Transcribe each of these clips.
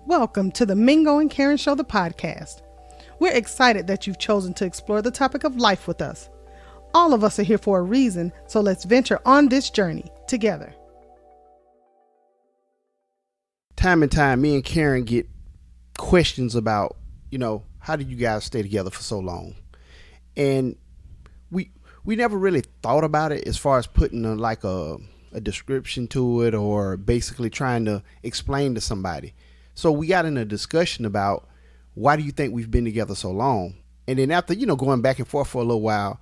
Welcome to the Mingo and Karen Show, the podcast. We're excited that you've chosen to explore the topic of life with us. All of us are here for a reason, so let's venture on this journey together. Time and time, me and Karen get questions about, how did you guys stay together for so long? And we never really thought about it as far as putting a description to it or basically trying to explain to somebody. So we got in a discussion about why do you think we've been together so long? And then after, going back and forth for a little while,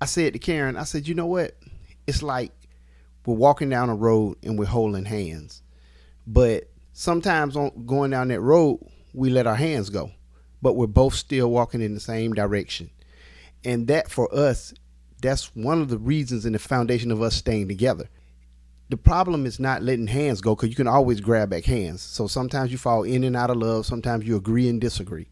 I said to Karen, I said, you know what? It's like we're walking down a road and we're holding hands. But sometimes on going down that road, we let our hands go. But we're both still walking in the same direction. And that for us, that's one of the reasons in the foundation of us staying together. The problem is not letting hands go, because you can always grab back hands. So sometimes you fall in and out of love. Sometimes you agree and disagree.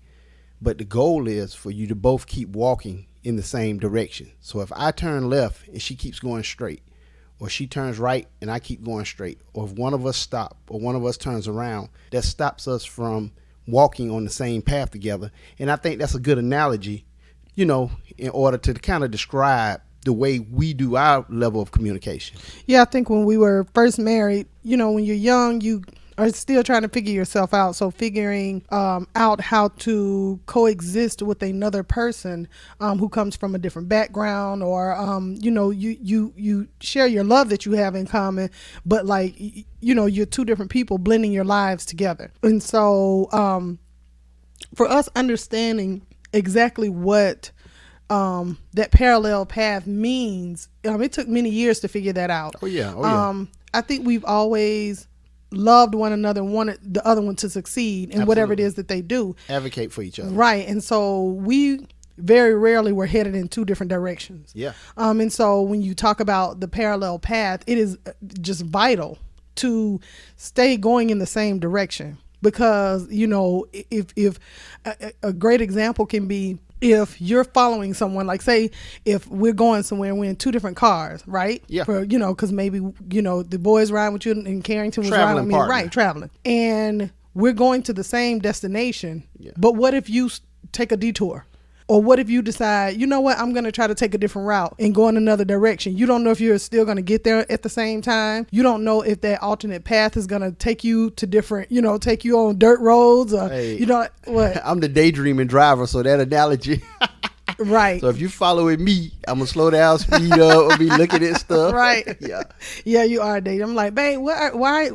But the goal is for you to both keep walking in the same direction. So if I turn left and she keeps going straight, or she turns right and I keep going straight, or if one of us stop or one of us turns around, that stops us from walking on the same path together. And I think that's a good analogy, in order to kind of describe the way we do our level of communication. Yeah, I think when we were first married, when you're young, you are still trying to figure yourself out. So figuring out how to coexist with another person who comes from a different background, or you share your love that you have in common, but you're two different people blending your lives together. And so for us, understanding exactly what that parallel path means, it took many years to figure that out. Oh yeah. I think we've always loved one another and wanted the other one to succeed in Absolutely. Whatever it is that they do. Advocate for each other. Right. And so we very rarely were headed in two different directions. Yeah. And so when you talk about the parallel path, it is just vital to stay going in the same direction, because, if a great example can be, if you're following someone, like say if we're going somewhere and we're in two different cars, right? Yeah. Because maybe, the boys riding with you and Carrington was Traveling riding with me. partner. Right, traveling. And we're going to the same destination. Yeah. But what if you take a detour? Or what if you decide, you know what, I'm going to try to take a different route and go in another direction? You don't know if you're still going to get there at the same time. You don't know if that alternate path is going to take you to different, take you on dirt roads, or, Hey. what? I'm the daydreaming driver, so that analogy. Right. So if you following me, I'm going to slow down, speed up, or be looking at stuff. Right. Yeah. Yeah, you are dating. I'm like, babe, why?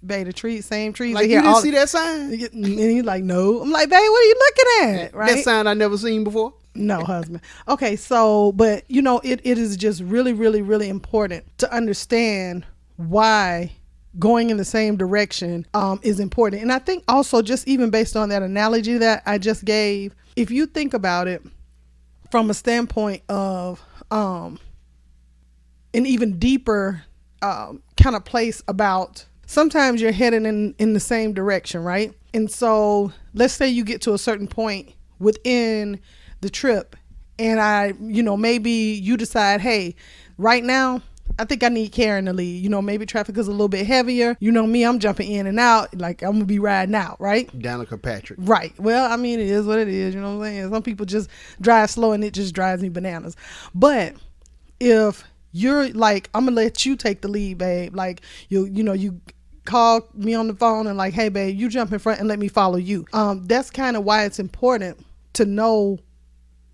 Babe, the same trees Like, are you here. didn't see that sign? And he's like, no. I'm like, babe, what are you looking at? Right. That sign I never seen before? No, husband. Okay, so, but, it is just really, really, really important to understand why going in the same direction is important. And I think also, just even based on that analogy that I just gave, if you think about it from a standpoint of an even deeper kind of place about, sometimes you're heading in the same direction, right? And so let's say you get to a certain point within the trip, and maybe you decide, hey, right now I think I need Karen to lead. Maybe traffic is a little bit heavier. Me, I'm jumping in and out, like I'm gonna be riding out, right? Danica Patrick. Right. Well, it is what it is. You know what I'm saying? Some people just drive slow and it just drives me bananas. But if you're like, I'm gonna let you take the lead, babe. Like you call me on the phone and like, hey, babe, you jump in front and let me follow you. That's kind of why it's important to know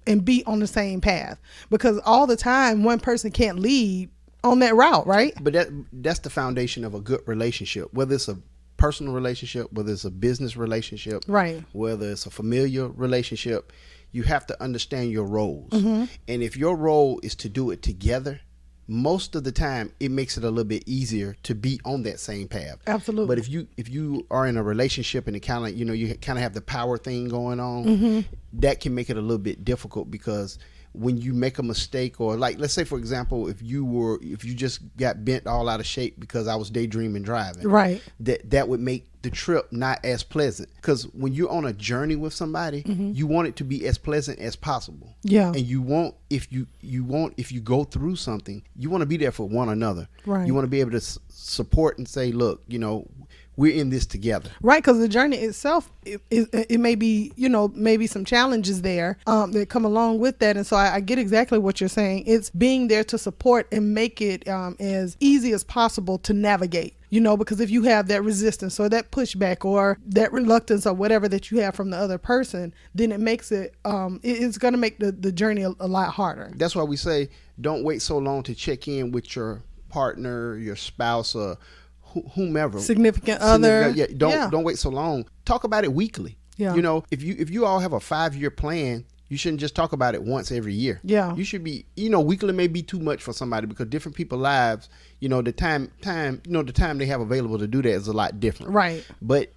and be on the same path, because all the time one person can't lead on that route, right? But that's the foundation of a good relationship, whether it's a personal relationship, whether it's a business relationship, Right. whether it's a familiar relationship. You have to understand your roles. Mm-hmm. And if your role is to do it together, most of the time it makes it a little bit easier to be on that same path. Absolutely. But if you are in a relationship and it kind of, you kind of have the power thing going on, Mm-hmm. that can make it a little bit difficult, because when you make a mistake, or like, let's say for example, if you just got bent all out of shape because I was daydreaming driving, Right. that would make the trip not as pleasant. Because when you're on a journey with somebody, you want it to be as pleasant as possible. Yeah. And you want, if you go through something, you want to be there for one another. Right. You want to be able to support and say, look, we're in this together. Right, because the journey itself, it may be, maybe some challenges there that come along with that. And so I get exactly what you're saying. It's being there to support and make it as easy as possible to navigate. Because if you have that resistance or that pushback or that reluctance or whatever that you have from the other person, then it makes it's going to make the journey a lot harder. That's why we say don't wait so long to check in with your partner, your spouse, or whomever. Significant other. Yeah, don't wait so long. Talk about it weekly. Yeah. If you all have a 5-year plan, you shouldn't just talk about it once every year. Yeah. You should be, weekly may be too much for somebody because different people's lives, the time they have available to do that is a lot different. Right. But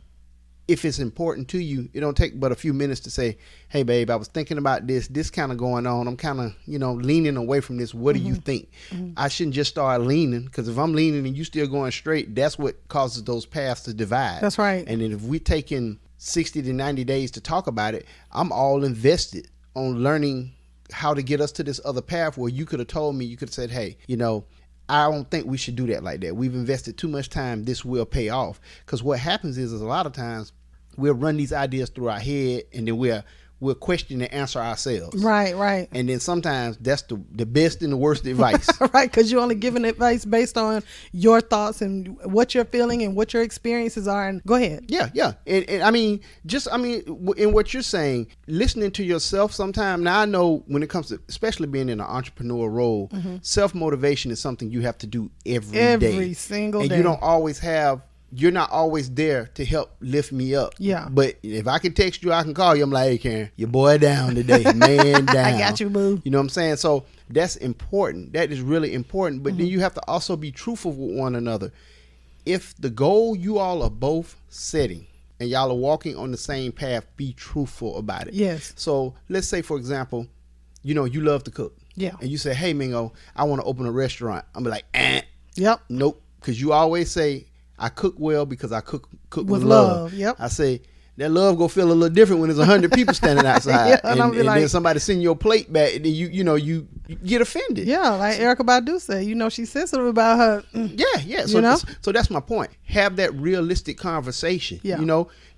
if it's important to you, it don't take but a few minutes to say, hey, babe, I was thinking about this kind of going on. I'm kind of, leaning away from this. What do you think? I shouldn't just start leaning, because if I'm leaning and you still going straight, that's what causes those paths to divide. That's right. And then if we taking 60 to 90 days to talk about it, I'm all invested on learning how to get us to this other path where you could have told me, you could have said, hey, I don't think we should do that like that. We've invested too much time. This will pay off. Because what happens is a lot of times we'll run these ideas through our head and then we'll question and answer ourselves. Right. And then sometimes that's the best and the worst advice. Right, because you're only giving advice based on your thoughts and what you're feeling and what your experiences are. And go ahead. Yeah. And I mean, in what you're saying, listening to yourself sometimes. Now I know when it comes to, especially being in an entrepreneur role, self-motivation is something you have to do every day. Every single day. And you're not always there to help lift me up. Yeah. But if I can text you, I can call you. I'm like, hey, Karen, your boy down today. Man down. I got you, boo. You know what I'm saying? So that's important. That is really important. But then you have to also be truthful with one another. If the goal you all are both setting and y'all are walking on the same path, be truthful about it. Yes. So let's say, for example, you love to cook. Yeah. And you say, hey, Mingo, I want to open a restaurant. I'm like, Yep. Nope. Because you always say, I cook well because I cook with love. Yep. I say that love go feel a little different when there's 100 people standing outside, Yeah, and like, then somebody send your plate back, and then you get offended. Yeah, like Erykah Badu said, she's sensitive about her. Yeah. So that's my point. Have that realistic conversation. Yeah.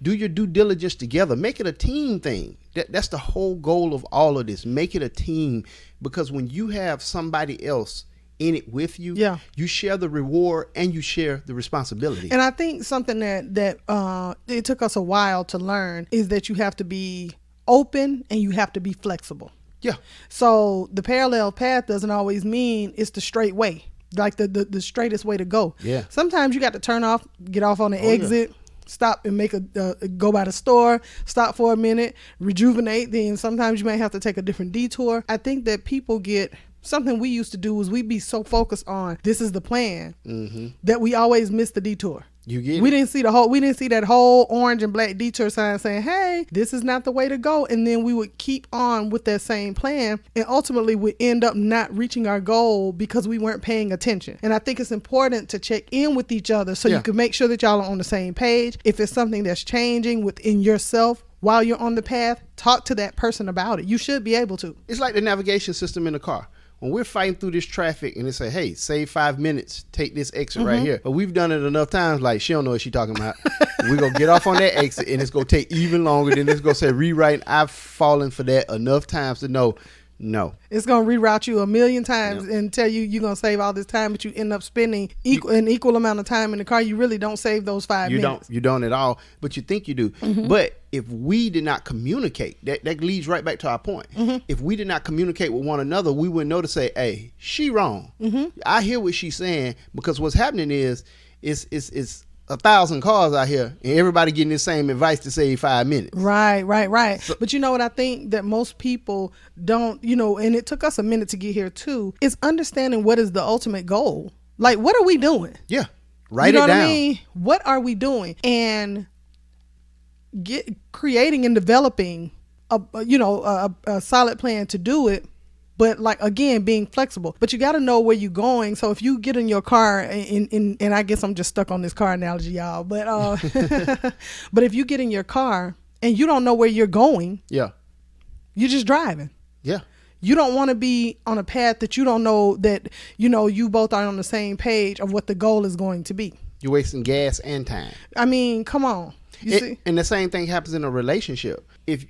Do your due diligence together. Make it a team thing. That's the whole goal of all of this. Make it a team, because when you have somebody else in it with you, you share the reward and you share the responsibility. And I think something that it took us a while to learn is that you have to be open and you have to be flexible. Yeah. So the parallel path doesn't always mean it's the straight way, like the straightest way to go. Yeah. Sometimes you got to get off on the exit. Yeah. Stop and go by the store, stop for a minute, rejuvenate. Then sometimes you may have to take a different detour. I think that people something we used to do was we'd be so focused on this is the plan that we always miss the detour. You get it? We didn't see that whole orange and black detour sign saying, hey, this is not the way to go. And then we would keep on with that same plan, and ultimately we end up not reaching our goal because we weren't paying attention. And I think it's important to check in with each other so you can make sure that y'all are on the same page. If it's something that's changing within yourself while you're on the path, talk to that person about it. You should be able to. It's like the navigation system in the car. When we're fighting through this traffic and they say, hey, save 5 minutes, take this exit right here. But we've done it enough times, like, she don't know what she's talking about. We're going to get off on that exit and it's going to take even longer. Then it's going to say rewrite. I've fallen for that enough times to know, no. It's going to reroute you a million times and tell you you're going to save all this time, but you end up spending an equal amount of time in the car. You really don't save those 5 minutes. You don't at all, but you think you do. But if we did not communicate, that leads right back to our point. If we did not communicate with one another, we wouldn't know to say, hey, she wrong. I hear what she's saying, because what's happening is 1,000 cars out here and everybody getting the same advice to save 5 minutes. Right. So, but what I think that most people don't, and it took us a minute to get here too, is understanding what is the ultimate goal. Like, what are we doing? Yeah. Write it down. What I mean? What are we doing? And creating and developing a solid plan to do it. But like, again, being flexible, but you got to know where you're going. So if you get in your car and I guess I'm just stuck on this car analogy, y'all, but, but if you get in your car and you don't know where you're going, you're just driving. Yeah. You don't want to be on a path that you don't know that, you both are on the same page of what the goal is going to be. You're wasting gas and time. I mean, come on. You see? And the same thing happens in a relationship. If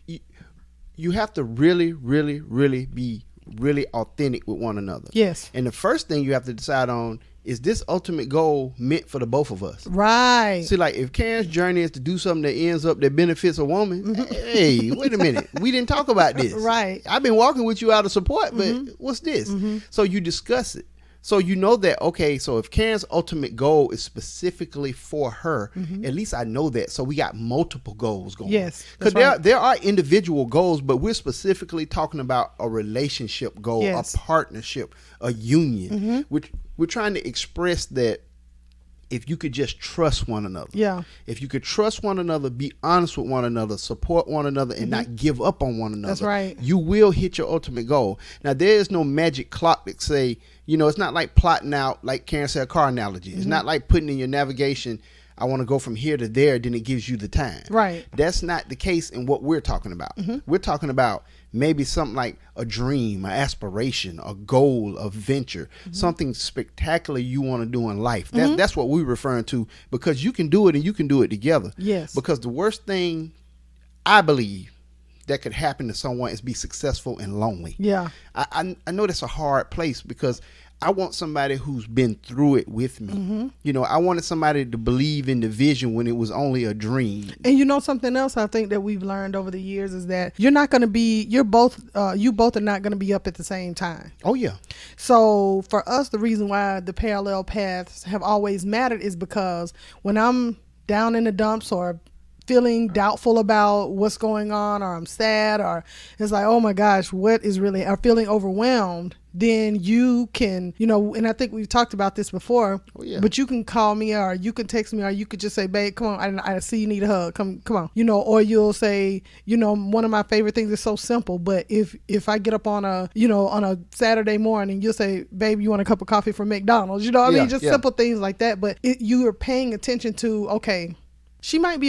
you have to really, really, really be really authentic with one another. Yes. And the first thing you have to decide on is this ultimate goal meant for the both of us. Right. See, like if Karen's journey is to do something that ends up that benefits a woman, hey, wait a minute. We didn't talk about this. Right. I've been walking with you out of support, but what's this? So you discuss it. So you know that, okay, so if Karen's ultimate goal is specifically for her, at least I know that. So we got multiple goals going. Yes. Because Right. there are individual goals, but we're specifically talking about a relationship goal, Yes. a partnership, a union. Which we're trying to express that if you could just trust one another. Yeah. If you could trust one another, be honest with one another, support one another, and not give up on one another. That's right. You will hit your ultimate goal. Now, there is no magic clock that say, it's not like plotting out, like Karen said, a car analogy. It's not like putting in your navigation, I want to go from here to there, then it gives you the time. Right. That's not the case in what we're talking about. We're talking about maybe something like a dream, an aspiration, a goal, a venture, something spectacular you want to do in life. That's what we're referring to, because you can do it and you can do it together. Yes. Because the worst thing I believe that could happen to someone is be successful and lonely. Yeah. I know that's a hard place, because I want somebody who's been through it with me. I wanted somebody to believe in the vision when it was only a dream. And something else I think that we've learned over the years is that you both are not going to be up at the same time. Oh yeah. So for us, the reason why the parallel paths have always mattered is because when I'm down in the dumps or feeling doubtful about what's going on, or I'm sad, or it's like, oh my gosh, what is really, or feeling overwhelmed, then you can, and I think we've talked about this before, but you can call me, or you can text me, or you could just say, babe, come on, I see you need a hug, come on, or you'll say, one of my favorite things is so simple, but if I get up on a Saturday morning, you'll say, babe, you want a cup of coffee from McDonald's, what I mean, just simple things like that, but you are paying attention to, okay, she might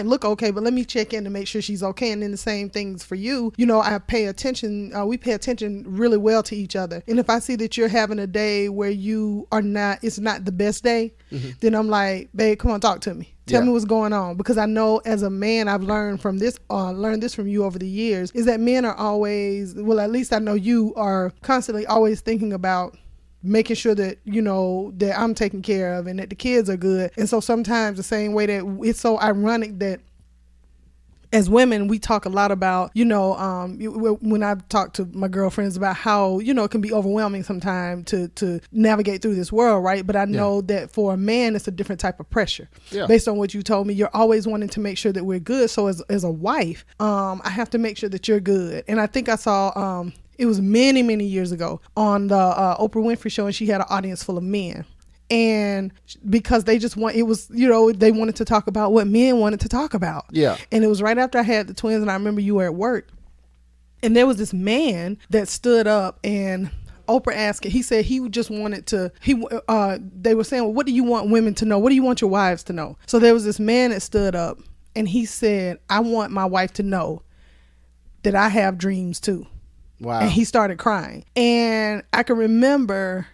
look okay, but let me check in to make sure she's okay. And then the same things for you. I pay attention. We pay attention really well to each other. And if I see that you're having a day where it's not the best day, then I'm like, babe, come on, talk to me. Tell me what's going on. Because I know as a man, I've learned this from you over the years, is that men are always, well, at least I know you are constantly always thinking about making sure that, that I'm taken care of and that the kids are good. And so sometimes the same way that it's so ironic that as women, we talk a lot about, when I talk to my girlfriends about how, it can be overwhelming sometimes to navigate through this world, right? But I know that for a man, it's a different type of pressure. Yeah. Based on what you told me, you're always wanting to make sure that we're good. So as a wife, I have to make sure that you're good. And I think I saw, it was many, many years ago on the Oprah Winfrey Show, and she had an audience full of men. And because they wanted to talk about what men wanted to talk about. Yeah. And it was right after I had the twins, and I remember you were at work. And there was this man that stood up, and Oprah asked, he said he just wanted to, they were saying, well, what do you want women to know? What do you want your wives to know? So there was this man that stood up, and he said, I want my wife to know that I have dreams too. Wow. And he started crying. And I can remember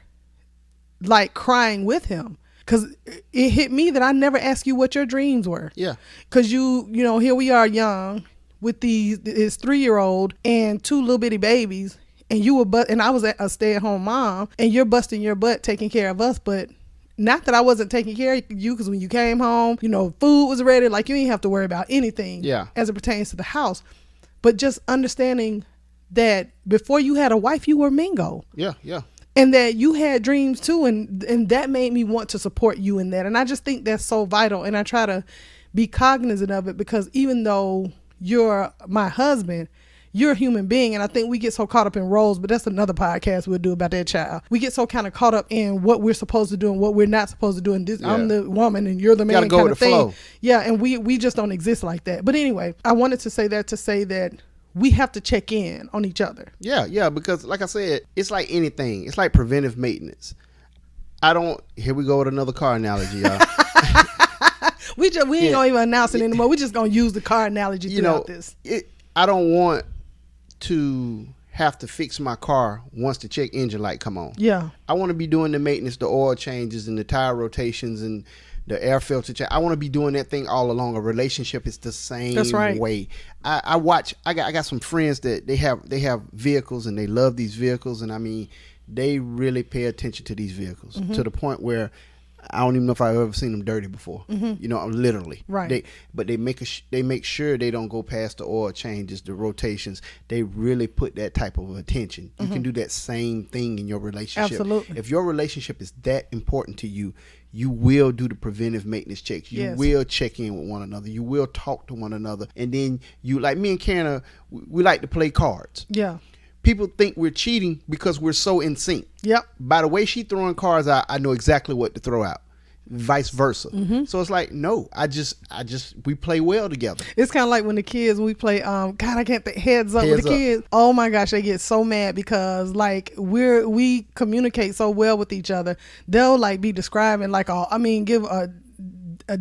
like crying with him, because it hit me that I never asked you what your dreams were. Yeah. Because here we are young with this 3-year-old and 2 little bitty babies, and and I was a stay-at-home mom, and you're busting your butt taking care of us, but not that I wasn't taking care of you, because when you came home, food was ready, like you didn't have to worry about anything as it pertains to the house. But just understanding that before you had a wife, you were Mingo. Yeah, yeah. And that you had dreams too, and that made me want to support you in that. And I just think that's so vital, and I try to be cognizant of it, because even though you're my husband, you're a human being. And I think we get so caught up in roles, but that's another podcast we'll do about that child. We get so kind of caught up in what we're supposed to do and what we're not supposed to do. And this, I'm the woman and you're the man kind of thing. Flow. Yeah, and we just don't exist like that. But anyway, I wanted to say that we have to check in on each other. Yeah, because like I said, it's like anything. It's like preventive maintenance. Here we go with another car analogy, y'all. we ain't gonna even announce it anymore. We're just gonna use the car analogy throughout this. I don't want to have to fix my car once the check engine light come on. Yeah. I want to be doing the maintenance, the oil changes and the tire rotations and the air filter check. I want to be doing that thing all along. A relationship is the same That's right. way. I got some friends that they have vehicles and they love these vehicles, and I mean, they really pay attention to these vehicles to the point where I don't even know if I've ever seen them dirty before. You know, literally. Right. They make sure they don't go past the oil changes, the rotations. They really put that type of attention. You can do that same thing in your relationship. Absolutely. If your relationship is that important to you, you will do the preventive maintenance checks. You Yes. will check in with one another. You will talk to one another. And then you, like me and Karen, we like to play cards. Yeah. People think we're cheating because we're so in sync. Yep. By the way she throwing cards out, I know exactly what to throw out. Vice versa. So it's like, no, we play well together. It's kind of like when the kids, we play, God, I can't think, Heads Up with Heads the Up. kids. Oh my gosh, they get so mad because like we communicate so well with each other. They'll like be describing like, give a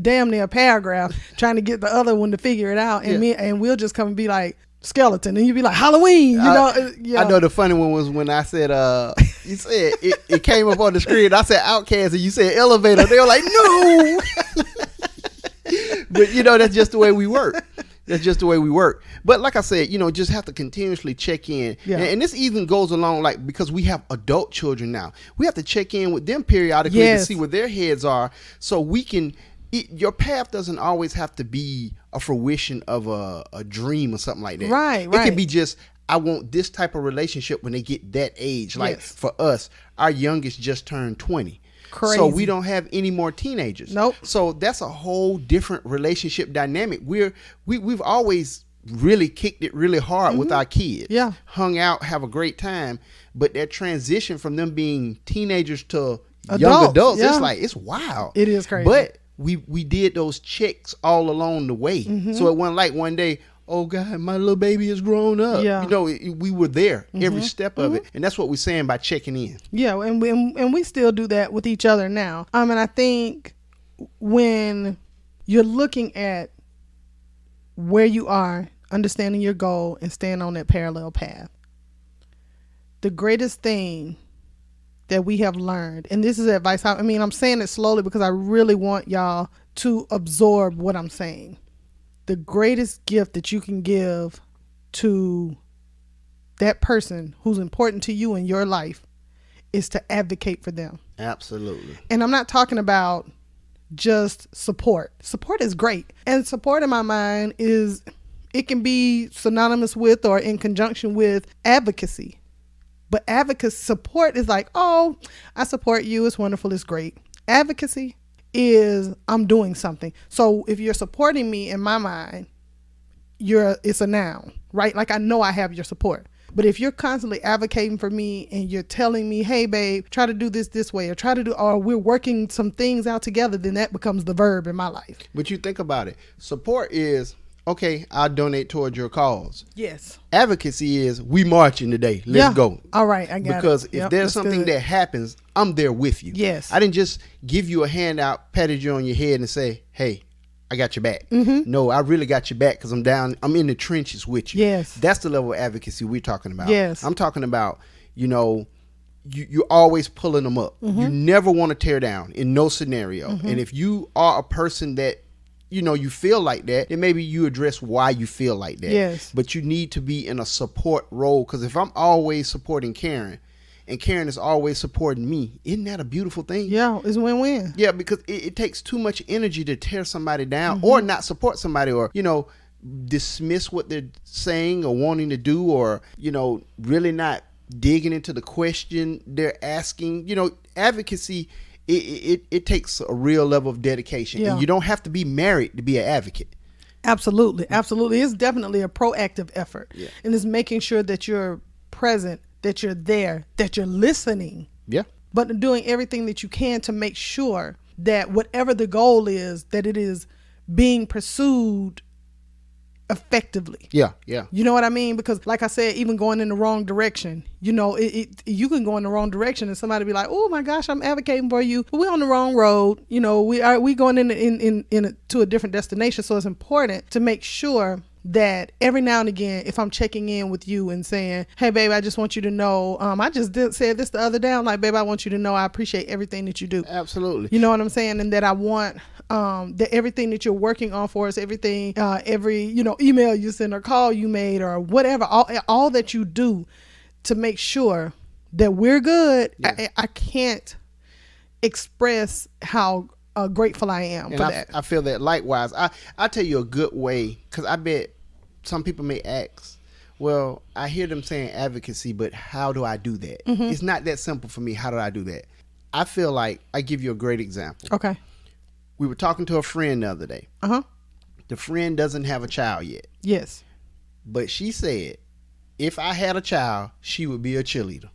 damn near paragraph trying to get the other one to figure it out. And we'll just come and be like, skeleton, and you'd be like, Halloween, you know. Yeah. I know the funny one was when I said you said it came up on the screen. I said Outcast and you said elevator. They were like, no. But you know, that's just the way we work. That's just the way we work. But like I said, you know, just have to continuously check in. Yeah. And this even goes along, like, because we have adult children now, we have to check in with them periodically to see where their heads are, so we can. Your path doesn't always have to be a fruition of a dream or something like that. Right. It can be just, I want this type of relationship when they get that age. Like for us, our youngest just turned 20. Crazy. So we don't have any more teenagers. Nope. So that's a whole different relationship dynamic. We've always really kicked it really hard with our kids. Yeah. Hung out, have a great time. But that transition from them being teenagers to young adults, yeah. it's wild. It is crazy. But we did those checks all along the way. So it wasn't like one day, oh God, my little baby is grown up. Yeah. You know, we were there every step of it. And that's what we're saying by checking in. Yeah, and we still do that with each other now. And I think when you're looking at where you are, understanding your goal, and staying on that parallel path, the greatest thing that we have learned, and this is advice, I'm saying it slowly because I really want y'all to absorb what I'm saying. The greatest gift that you can give to that person who's important to you in your life is to advocate for them. Absolutely. And I'm not talking about just support. Support is great. And support in my mind it can be synonymous with or in conjunction with advocacy. But advocacy support is like, oh, I support you. It's wonderful. It's great. Advocacy is I'm doing something. So if you're supporting me, in my mind, it's a noun, right? Like I know I have your support. But if you're constantly advocating for me and you're telling me, hey, babe, try to do this way, or we're working some things out together, then that becomes the verb in my life. But you think about it. Support is, okay, I'll donate towards your cause. Yes. Advocacy is, we marching today. Let's go. All right, I got it. Because if there's something that happens, I'm there with you. Yes. I didn't just give you a handout, patted you on your head and say, hey, I got your back. No, I really got your back because I'm in the trenches with you. Yes. That's the level of advocacy we're talking about. Yes. I'm talking about, you're always pulling them up. You never want to tear down in no scenario. And if you are a person that, you feel like that, then maybe you address why you feel like that. Yes. But you need to be in a support role, because if I'm always supporting Karen and Karen is always supporting me, isn't that a beautiful thing? Yeah, it's win-win. Yeah, because it takes too much energy to tear somebody down or not support somebody, or, dismiss what they're saying or wanting to do, or, really not digging into the question they're asking. Advocacy, it takes a real level of dedication. Yeah. And you don't have to be married to be an advocate. Absolutely. Absolutely. It's definitely a proactive effort. Yeah. And it's making sure that you're present, that you're there, that you're listening, Yeah. but doing everything that you can to make sure that whatever the goal is, that it is being pursued effectively. Yeah. Yeah. You know what I mean? Because like I said, even going in the wrong direction, you can go in the wrong direction and somebody be like, oh my gosh, I'm advocating for you, but we're on the wrong road. We going to a different destination. So it's important to make sure that every now and again, if I'm checking in with you and saying, hey, babe, I just want you to know, I just said this the other day. I'm like, babe, I want you to know I appreciate everything that you do. Absolutely. You know what I'm saying? And that I want that everything that you're working on for us, everything, every, email you send or call you made or whatever, all that you do to make sure that we're good. Yeah. I can't express how grateful I am for that. I feel that likewise. I tell you a good way, because I bet some people may ask, well, I hear them saying advocacy, but how do I do that? It's not that simple for me. How do I do that? I feel like I give you a great example. Okay. We were talking to a friend the other day. Uh-huh. The friend doesn't have a child yet, Yes. but she said if I had a child, she would be a cheerleader.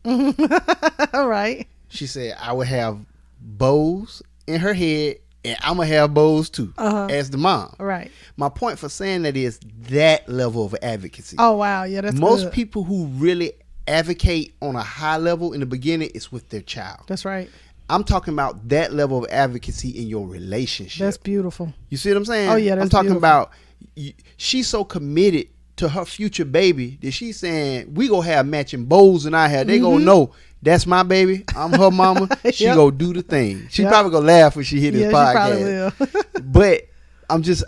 All right. She said I would have bows in her head, and I'm going to have bows too, as the mom. All right. My point for saying that is that level of advocacy. Oh, wow. Yeah, that's Most good. people who really advocate on a high level in the beginning is with their child. That's right. I'm talking about that level of advocacy in your relationship. That's beautiful. You see what I'm saying? Oh, yeah, I'm that's talking beautiful. about she's so committed to her future baby that she's saying we gonna have matching bows in our hair. They gonna know that's my baby. I'm her mama. She Yep. gonna do the thing. She Yep. probably gonna laugh when she hear this Yeah, she podcast. probably will. But I'm just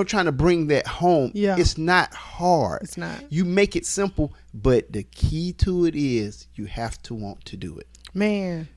trying to bring that home. Yeah. It's not hard. It's not. You make it simple, but the key to it is you have to want to do it. Man.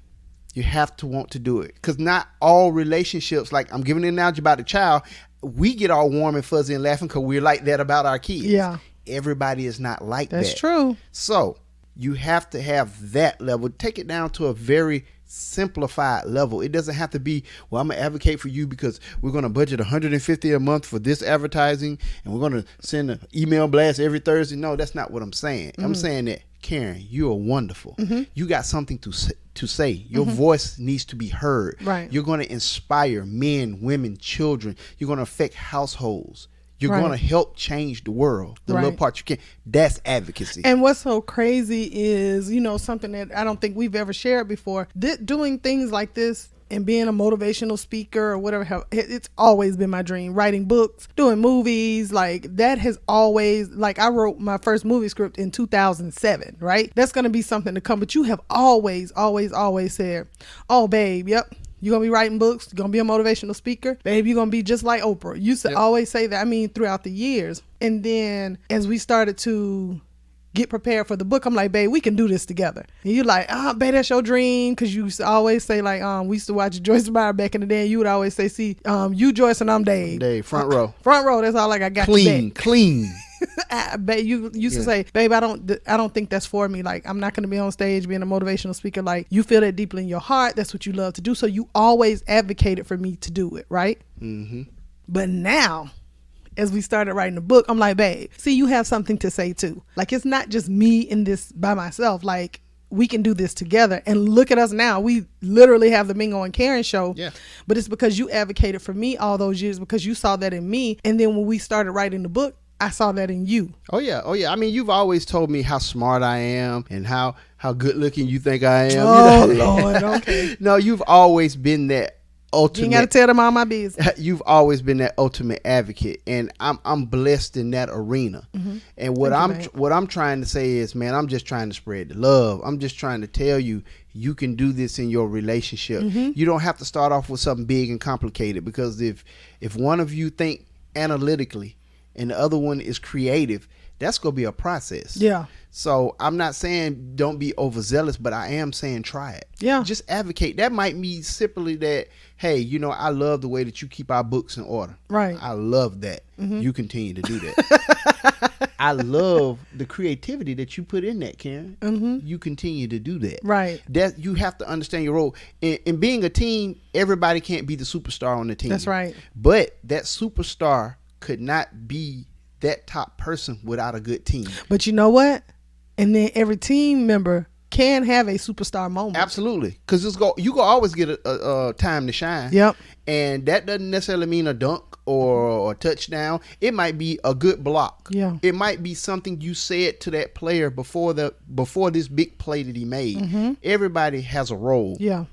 You have to want to do it, because not all relationships, like I'm giving an analogy about the child, we get all warm and fuzzy and laughing because we're like that about our kids. Yeah. Everybody is not like that. That's true. So you have to have that level. Take it down to a very simplified level. It doesn't have to be, well, I'm going to advocate for you because we're going to budget $150 a month for this advertising and we're going to send an email blast every Thursday. No, that's not what I'm saying. I'm saying that, Karen, you are wonderful. You got something to say. Your voice needs to be heard. Right. You're going to inspire men, women, children. You're going to affect households. You're Right. going to help change the world. The Right. little part you can. That's advocacy. And what's so crazy is, something that I don't think we've ever shared before. Doing things like this and being a motivational speaker or whatever, it's always been my dream. Writing books, doing movies, like that has always, like I wrote my first movie script in 2007, right? That's going to be something to come. But you have always, always, always said, oh, babe, yep. You're going to be writing books. You're going to be a motivational speaker. Babe, you're going to be just like Oprah. You used to always say that, throughout the years. And then as we started to get prepared for the book, I'm like, babe, we can do this together. And you're like, babe, that's your dream. Because you used to always say, like, we used to watch Joyce Meyer back in the day. And you would always say, see, you Joyce and I'm Dave. Dave, front row. Front row, that's all I got. Clean. Babe, you used to say, babe, I don't think that's for me. Like, I'm not going to be on stage being a motivational speaker. Like, you feel that deeply in your heart. That's what you love to do. So you always advocated for me to do it, right? Mm-hmm. But now, as we started writing the book, I'm like, babe, see, you have something to say too. Like, it's not just me in this by myself. Like, we can do this together. And look at us now. We literally have the Mingo and Karen show. Yeah. But it's because you advocated for me all those years, because you saw that in me. And then when we started writing the book, I saw that in you. Oh yeah. You've always told me how smart I am and how good looking you think I am. Oh, Lord, okay. No, you've always been that You ain't got to ultimate. tell them all my business. You've always been that ultimate advocate, and I'm blessed in that arena. And what I'm trying to say is, man, I'm just trying to spread the love. I'm just trying to tell you, you can do this in your relationship. You don't have to start off with something big and complicated, because if one of you think analytically and the other one is creative, that's going to be a process. Yeah. So I'm not saying don't be overzealous, but I am saying try it. Yeah. Just advocate. That might mean simply that, hey, I love the way that you keep our books in order. Right. I love that. You continue to do that. I love the creativity that you put in that, Karen. You continue to do that. Right. That you have to understand your role. In being a team, everybody can't be the superstar on the team. That's right. But that superstar could not be that top person without a good team. But you know what? And then every team member can have a superstar moment. Absolutely, because you go always get a time to shine. Yep. And that doesn't necessarily mean a dunk or a touchdown. It might be a good block. Yeah. It might be something you said to that player before this big play that he made. Everybody has a role. Yeah.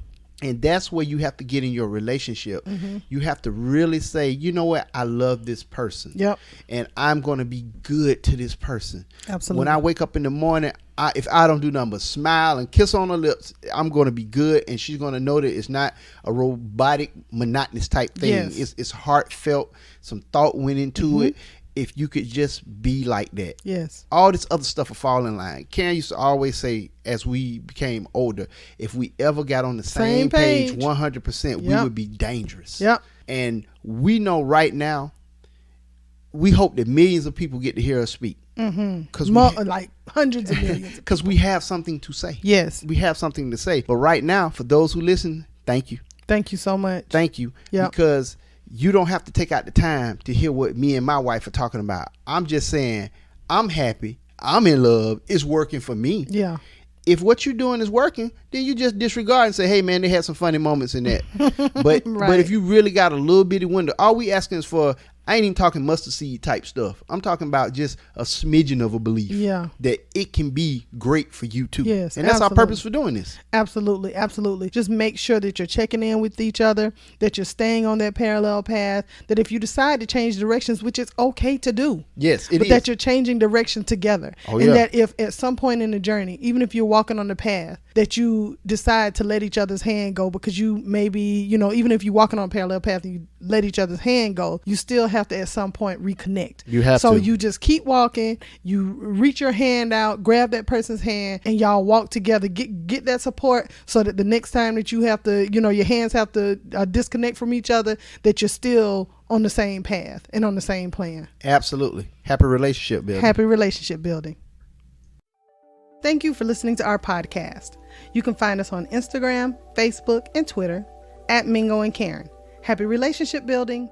And that's where you have to get in your relationship. You have to really say, you know what, I love this person. Yep. And I'm going to be good to this person. Absolutely. When I wake up in the morning, if I don't do nothing but smile and kiss on her lips, I'm going to be good. And she's going to know that it's not a robotic, monotonous type thing. Yes. It's heartfelt. Some thought went into it. If you could just be like that. Yes. All this other stuff will fall in line. Karen used to always say, as we became older, if we ever got on the same page 100%, we would be dangerous. Yep. And we know right now, we hope that millions of people get to hear us speak. Because like hundreds of millions. Because we have something to say. Yes. We have something to say. But right now, for those who listen, thank you. Thank you so much. Thank you. Yep. Because you don't have to take out the time to hear what me and my wife are talking about. I'm just saying, I'm happy. I'm in love. It's working for me. Yeah. If what you're doing is working, then you just disregard and say, hey, man, they had some funny moments in that. But Right. but if you really got a little bitty window, all we asking is for, I ain't even talking mustard seed type stuff. I'm talking about just a smidgen of a belief that it can be great for you too. Yes, and that's absolutely. our purpose for doing this. Absolutely. Absolutely. Just make sure that you're checking in with each other, that you're staying on that parallel path, that if you decide to change directions, which is okay to do. Yes, it but is. that you're changing direction together. Oh, and yeah. that if at some point in the journey, even if you're walking on the path, that you decide to let each other's hand go because you maybe, even if you're walking on a parallel path and you let each other's hand go, you still have to at some point reconnect. You have so to. you just keep walking, you reach your hand out, grab that person's hand, and y'all walk together, get that support so that the next time that you have to, your hands have to disconnect from each other, that you're still on the same path and on the same plan. Absolutely. Happy relationship building. Happy relationship building. Thank you for listening to our podcast. You can find us on Instagram, Facebook, and Twitter @Mingo and Karen. Happy relationship building.